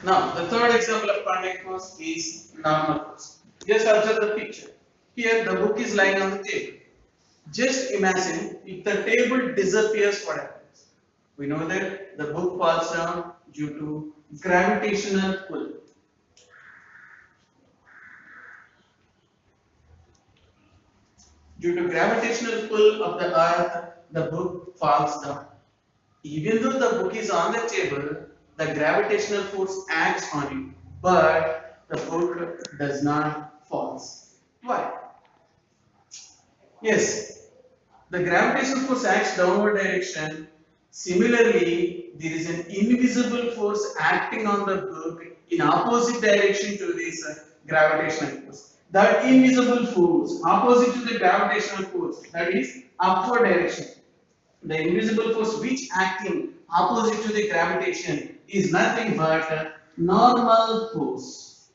Now, the third example of contact force is normal force. Just observe the picture. Here, the book is lying on the table. Just imagine if the table disappears, what happens? We know that the book falls down due to gravitational pull. Due to gravitational pull of the earth, the book falls down. Even though the book is on the table, the gravitational force acts on it, but the book does not fall. Why? Yes, the gravitational force acts downward direction. Similarly, there is an invisible force acting on the book in opposite direction to this gravitational force. That invisible force, opposite to the gravitational force, that is upward direction. The invisible force which acting opposite to the gravitation is nothing but normal force.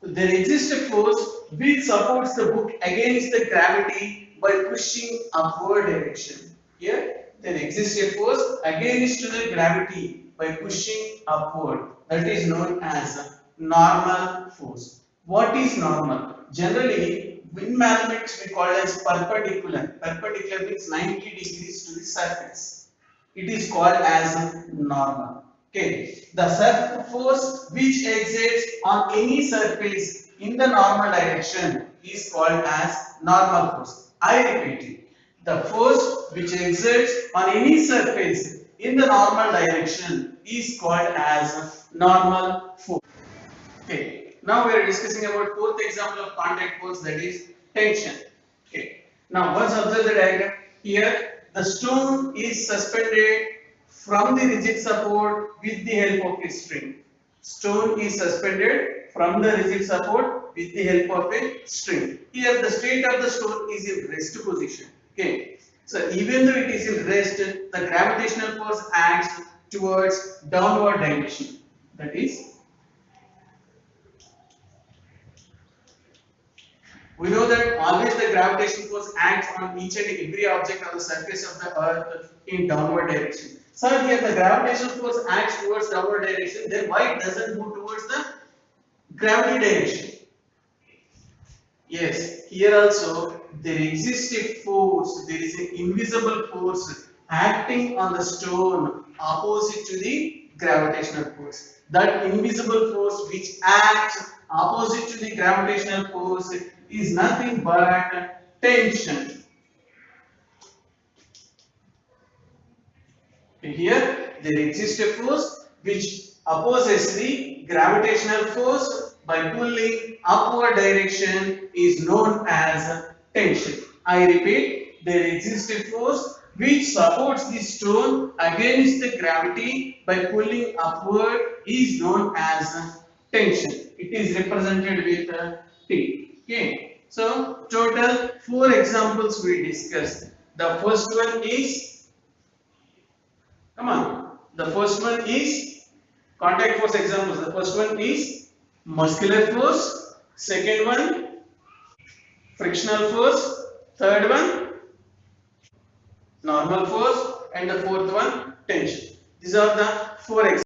There exists a force which supports the book against the gravity by pushing upward direction. Here, there exists a force against the gravity by pushing upward. That is known as normal force. What is normal? Generally, in mathematics we call it as perpendicular. Perpendicular means 90 degrees to the surface. It is called as normal. Okay, the surface force which exerts on any surface in the normal direction is called as normal force. I repeat it. The force which exerts on any surface in the normal direction is called as normal force. Okay, now we are discussing about fourth example of contact force, that is tension. Okay, now once observe the diagram. Here the stone is suspended from the rigid support with the help of a string. Stone is suspended from the rigid support with the help of a string. Here the state of the stone is in rest position. Okay, so even though it is in rest, the gravitational force acts towards downward direction. That is, we know that always the gravitational force acts on each and every object on the surface of the earth in downward direction. So here the gravitational force acts towards downward direction, then why it doesn't move towards the gravity direction? Yes, here also there exists a force, there is an invisible force acting on the stone opposite to the gravitational force. That invisible force which acts opposite to the gravitational force is nothing but tension. Here there exists a force which opposes the gravitational force by pulling upward direction is known as tension. I repeat, there exists a force which supports the stone against the gravity by pulling upward is known as tension. It is represented with T. Okay. So total 4 examples we discussed. The first one is, come on, the first one is contact force examples. The first one is muscular force, second one frictional force, third one normal force, and the fourth one tension. These are the 4 examples.